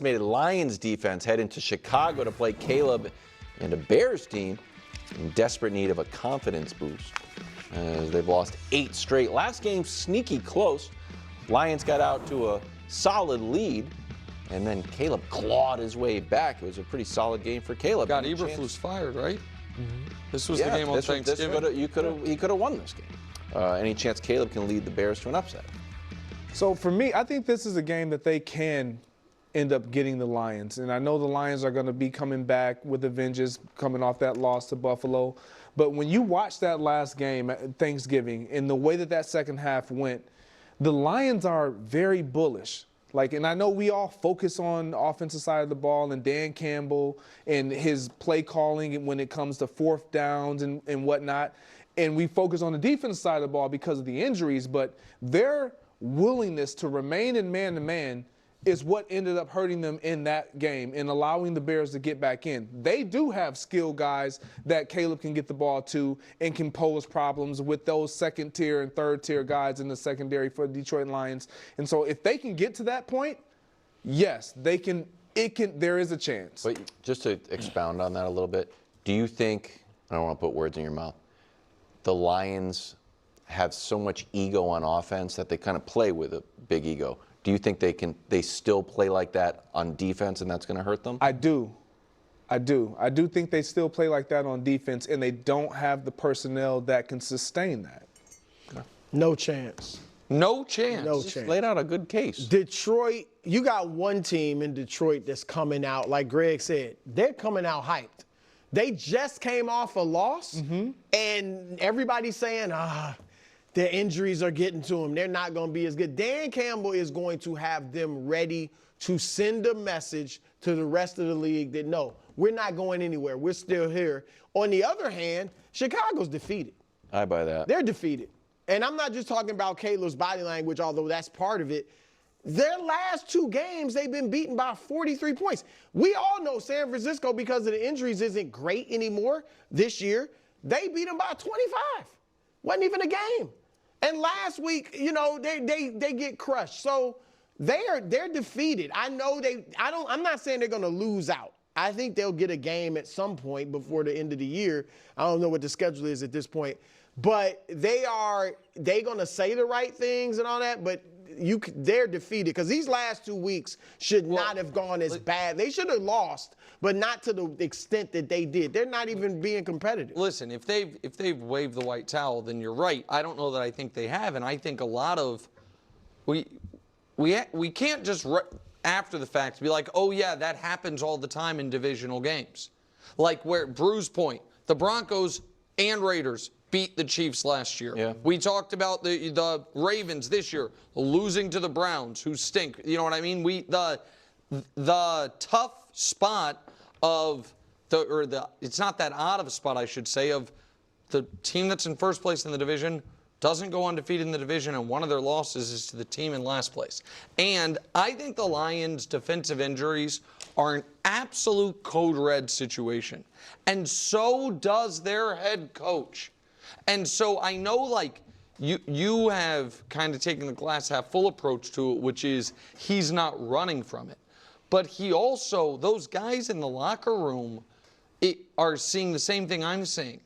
decimated Lions defense head into Chicago to play Caleb and a Bears team in desperate need of a confidence boost, as they've lost 8 straight. Last game, sneaky close. Lions got out to a solid lead, and then Caleb clawed his way back. It was a pretty solid game for Caleb. Got Eberflus fired, right? Mm-hmm. This was the game on Thanksgiving. He could have won this game. Any chance Caleb can lead the Bears to an upset? So for me, I think this is a game that they can end up getting the Lions. And I know the Lions are going to be coming back with a vengeance, coming off that loss to Buffalo. But when you watch that last game at Thanksgiving and the way that that second half went, the Lions are very bullish. And I know we all focus on the offensive side of the ball and Dan Campbell and his play calling when it comes to fourth downs and whatnot. And we focus on the defense side of the ball because of the injuries. But their willingness to remain in man-to-man is what ended up hurting them in that game and allowing the Bears to get back in. They do have skilled guys that Caleb can get the ball to and can pose problems with those second-tier and third-tier guys in the secondary for the Detroit Lions. And so if they can get to that point, yes, they can. There is a chance. But just to expound on that a little bit, do you think, I don't want to put words in your mouth, the Lions have so much ego on offense that they kind of play with a big ego? Do you think they still play like that on defense and that's going to hurt them? I do think they still play like that on defense, and they don't have the personnel that can sustain that. No chance. No chance. No Just chance. laid out a good case. Detroit, you got one team in Detroit that's coming out, like Greg said, they're coming out hyped. They just came off a loss, and everybody's saying, their injuries are getting to them. They're not going to be as good. Dan Campbell is going to have them ready to send a message to the rest of the league that, no, we're not going anywhere. We're still here. On the other hand, Chicago's defeated. I buy that. They're defeated. And I'm not just talking about Caleb's body language, although that's part of it. Their last 2 games, they've been beaten by 43 points. We all know San Francisco, because of the injuries, isn't great anymore this year. They beat them by 25. Wasn't even a game. And last week, they get crushed. So they're defeated. I know I'm not saying they're going to lose out. I think they'll get a game at some point before the end of the year. I don't know what the schedule is at this point. But they're going to say the right things and all that, but they're defeated because these last 2 weeks should not have gone as bad. They should have lost, but not to the extent that they did. They're not even being competitive. Listen, if they've waved the white towel, then you're right. I don't know that I think they have, and I think a lot of we can't just after the fact be like, oh yeah, that happens all the time in divisional games. Like where Bruce Point, the Broncos and Raiders beat the Chiefs last year. Yeah. We talked about the Ravens this year losing to the Browns, who stink. You know what I mean? The tough spot of it's not that odd of a spot, I should say, of the team that's in first place in the division doesn't go undefeated in the division, and one of their losses is to the team in last place. And I think the Lions' defensive injuries are an absolute code red situation. And so does their head coach. And so I know, you have kind of taken the glass half full approach to it, which is he's not running from it. But he also, those guys in the locker room are seeing the same thing I'm seeing,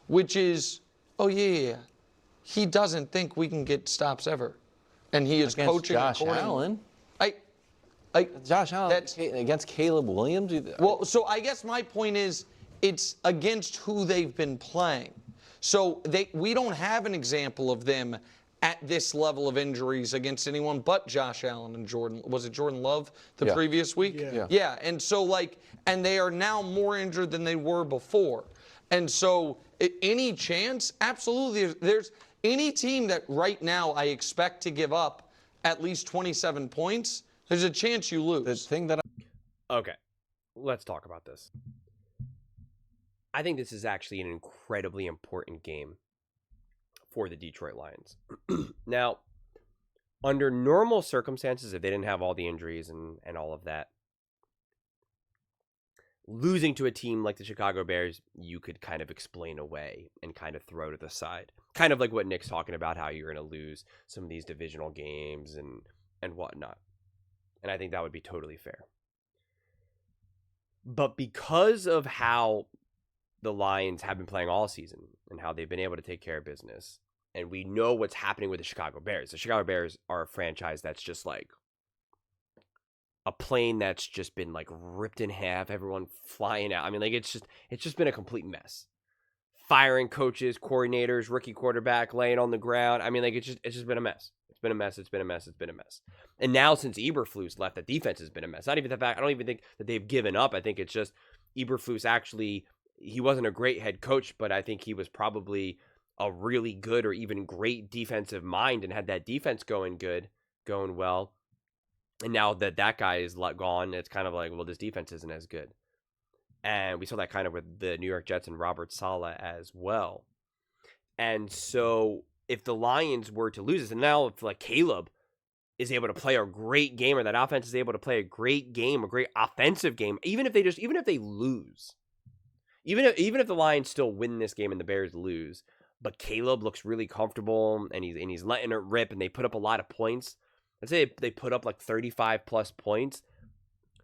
which is, oh, yeah, he doesn't think we can get stops ever. And he is Against coaching Josh accordingly. Allen. Josh Allen against Caleb Williams? Well, so I guess my point is it's against who they've been playing. So we don't have an example of them at this level of injuries against anyone but Josh Allen and Jordan. Was it Jordan Love the previous week? Yeah. And so and they are now more injured than they were before. And so any chance? Absolutely. There's any team that right now I expect to give up at least 27 points, there's a chance you lose. The thing that Okay, let's talk about this. I think this is actually an incredibly important game for the Detroit Lions. Now, under normal circumstances, if they didn't have all the injuries and all of that, losing to a team like the Chicago Bears, you could kind of explain away and kind of throw to the side. Kind of like what Nick's talking about, how you're going to lose some of these divisional games and whatnot. And I think that would be totally fair. But because of how the Lions have been playing all season and how they've been able to take care of business, and we know what's happening with the Chicago Bears. The Chicago Bears are a franchise that's just like a plane that's just been like ripped in half, everyone flying out. I mean, like it's just been a complete mess. Firing coaches, coordinators, rookie quarterback laying on the ground. I mean, like it's just been a mess. It's been a mess. It's been a mess. It's been a mess. And now since Eberflus left, the defense has been a mess. Not even the fact, I don't even think that they've given up. I think it's just Eberflus actually, he wasn't a great head coach, but I think he was probably a really good or even great defensive mind and had that defense going well. And now that guy is gone, it's kind of like, well, this defense isn't as good. And we saw that kind of with the New York Jets and Robert Saleh as well. And so if the Lions were to lose this, and now if like Caleb is able to play a great game, or that offense is able to play a great game, a great offensive game, even if they lose, even if the Lions still win this game and the Bears lose, but Caleb looks really comfortable and he's letting it rip and they put up a lot of points. Let's say they put up like 35 plus points.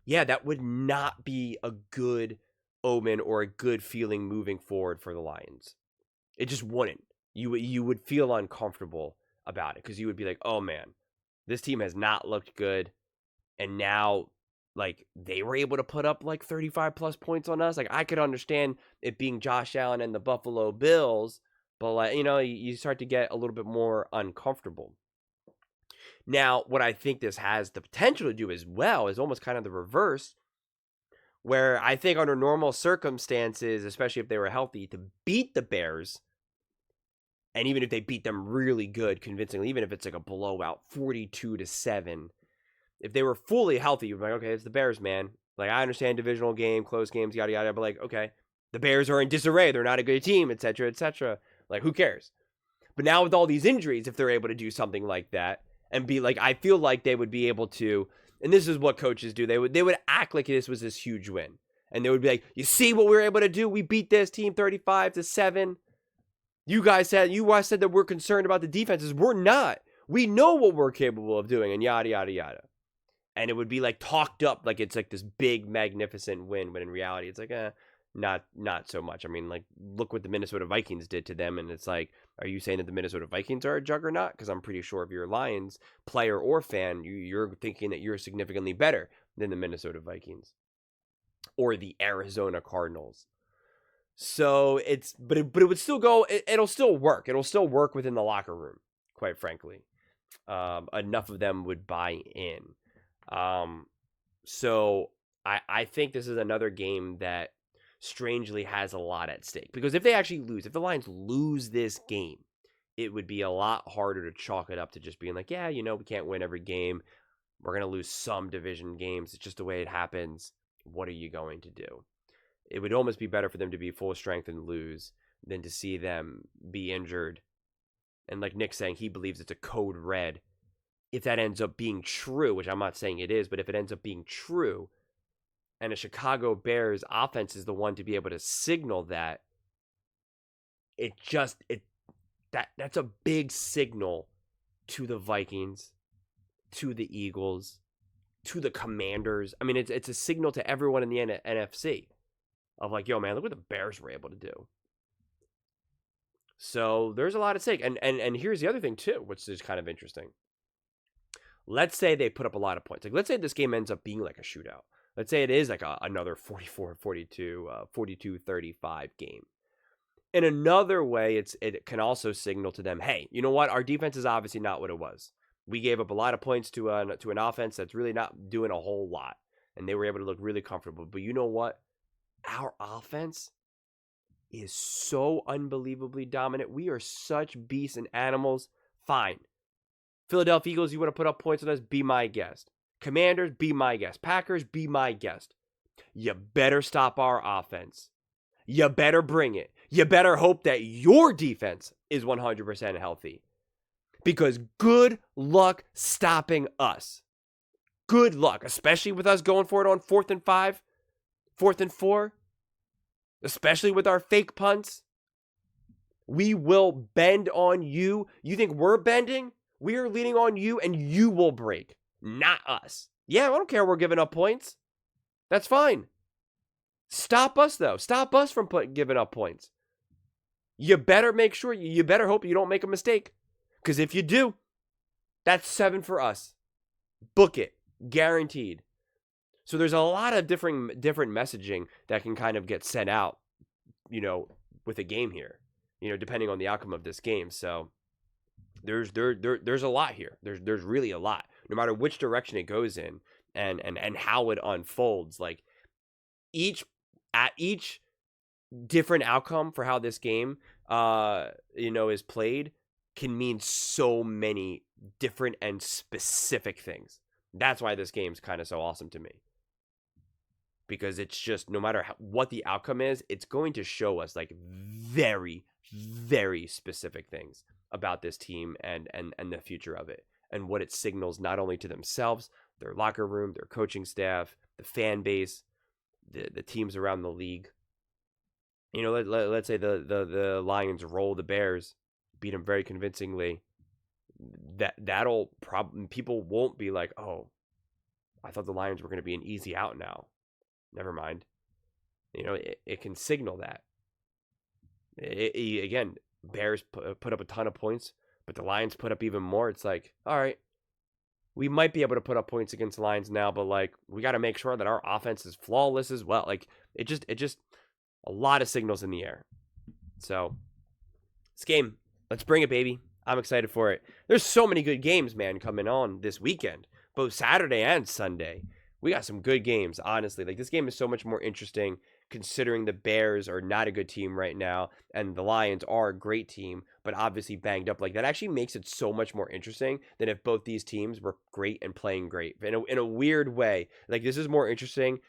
Yeah, that would not be a good omen or a good feeling moving forward for the Lions. It just wouldn't. You would feel uncomfortable about it because you would be like, oh man, this team has not looked good. And now, like, they were able to put up like 35 plus points on us. Like, I could understand it being Josh Allen and the Buffalo Bills, but like, you start to get a little bit more uncomfortable. Now, what I think this has the potential to do as well is almost kind of the reverse, where I think under normal circumstances, especially if they were healthy, to beat the Bears, and even if they beat them really good, convincingly, even if it's like a blowout, 42-7, if they were fully healthy, you'd be like, okay, it's the Bears, man. Like, I understand divisional game, close games, yada, yada, but like, okay, the Bears are in disarray. They're not a good team, et cetera, et cetera. Like, who cares? But now with all these injuries, if they're able to do something like that, and be like, I feel like they would be able to, and this is what coaches do. They would act like this was this huge win. And they would be like, you see what we were able to do? We beat this team 35-7. You guys said that we're concerned about the defenses. We're not. We know what we're capable of doing, and yada, yada, yada. And it would be like talked up like it's like this big, magnificent win, but in reality, it's like, not so much. I mean, like, look what the Minnesota Vikings did to them, and it's like, are you saying that the Minnesota Vikings are a juggernaut? Because I'm pretty sure if you're a Lions player or fan, you're thinking that you're significantly better than the Minnesota Vikings or the Arizona Cardinals. So but it would still go. It'll still work. It'll still work within the locker room, quite frankly. Enough of them would buy in. So I think this is another game that strangely has a lot at stake, because if they actually lose, if the Lions lose this game, it would be a lot harder to chalk it up to just being like, yeah, we can't win every game. We're going to lose some division games. It's just the way it happens. What are you going to do? It would almost be better for them to be full strength and lose than to see them be injured. And like Nick's saying, he believes it's a code red. If that ends up being true, which I'm not saying it is, but if it ends up being true, and a Chicago Bears offense is the one to be able to signal that, that's a big signal to the Vikings, to the Eagles, to the Commanders. I mean, it's a signal to everyone in the NFC of like, yo, man, look what the Bears were able to do. So there's a lot at stake. And here's the other thing too, which is kind of interesting. Let's say they put up a lot of points. Like, let's say this game ends up being like a shootout. Let's say it is like another 44-42, 42-35 game. In another way, it can also signal to them, hey, you know what? Our defense is obviously not what it was. We gave up a lot of points to an offense that's really not doing a whole lot, and they were able to look really comfortable. But you know what? Our offense is so unbelievably dominant. We are such beasts and animals. Fine. Philadelphia Eagles, you want to put up points on us? Be my guest. Commanders, be my guest. Packers, be my guest. You better stop our offense. You better bring it. You better hope that your defense is 100% healthy. Because good luck stopping us. Good luck, especially with us going for it on 4th and 5, 4th and 4, especially with our fake punts. We will bend on you. You think we're bending? We are leaning on you, and you will break. Not us. Yeah, I don't care we're giving up points. That's fine. Stop us, though. Stop us from giving up points. You better make sure, you better hope you don't make a mistake. Because if you do, that's 7 for us. Book it. Guaranteed. So there's a lot of different messaging that can kind of get sent out, with a game here, depending on the outcome of this game. So there's a lot here. There's really a lot. No matter which direction it goes in and how it unfolds, like each different outcome for how this game is played can mean so many different and specific things. That's why this game's kind of so awesome to me. Because it's just, no matter what the outcome is, it's going to show us like very, very specific things about this team and the future of it, and what it signals not only to themselves, their locker room, their coaching staff, the fan base, the teams around the league. Let's say the Lions roll the Bears, beat them very convincingly. That'll people won't be like, oh, I thought the Lions were going to be an easy out now. Never mind. It can signal that. Again, Bears put up a ton of points, but the Lions put up even more. It's like, all right, we might be able to put up points against the Lions now, but like, we got to make sure that our offense is flawless as well. Like, it just a lot of signals in the air. So this game, let's bring it, baby. I'm excited for it. There's so many good games, man, coming on this weekend, both Saturday and Sunday. We got some good games, honestly. Like, this game is so much more interesting considering the Bears are not a good team right now and the Lions are a great team, but obviously banged up. Like, that actually makes it so much more interesting than if both these teams were great and playing great. In a weird way, like, this is more interesting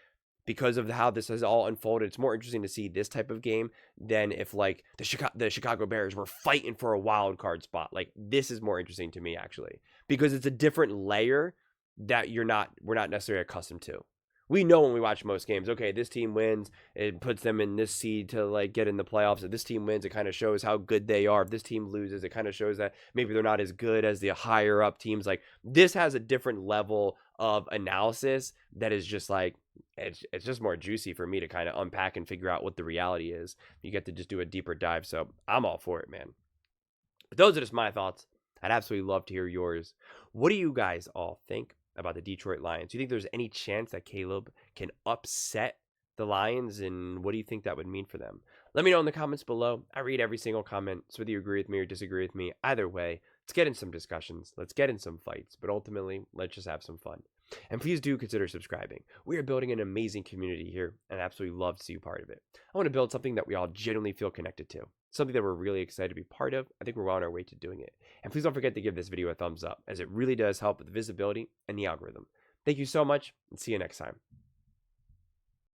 because of how this has all unfolded. It's more interesting to see this type of game than if, like, the Chicago Bears were fighting for a wild card spot. Like, this is more interesting to me, actually, because it's a different layer that we're not necessarily accustomed to. We know when we watch most games, okay, this team wins, it puts them in this seed to like get in the playoffs. If this team wins, it kind of shows how good they are. If this team loses, it kind of shows that maybe they're not as good as the higher up teams. Like, this has a different level of analysis that is just like, it's just more juicy for me to kind of unpack and figure out what the reality is. You get to just do a deeper dive. So I'm all for it, man. But those are just my thoughts. I'd absolutely love to hear yours. What do you guys all think about the Detroit Lions? Do you think there's any chance that Caleb can upset the Lions, and what do you think that would mean for them? Let me know in the comments below. I read every single comment, so whether you agree with me or disagree with me, either way, let's get in some discussions, let's get in some fights, but ultimately, let's just have some fun. And please do consider subscribing. We are building an amazing community here, and I absolutely love to see you part of it. I want to build something that we all genuinely feel connected to, something that we're really excited to be part of. I think we're well on our way to doing it. And please don't forget to give this video a thumbs up, as it really does help with the visibility and the algorithm. Thank you so much, and see you next time.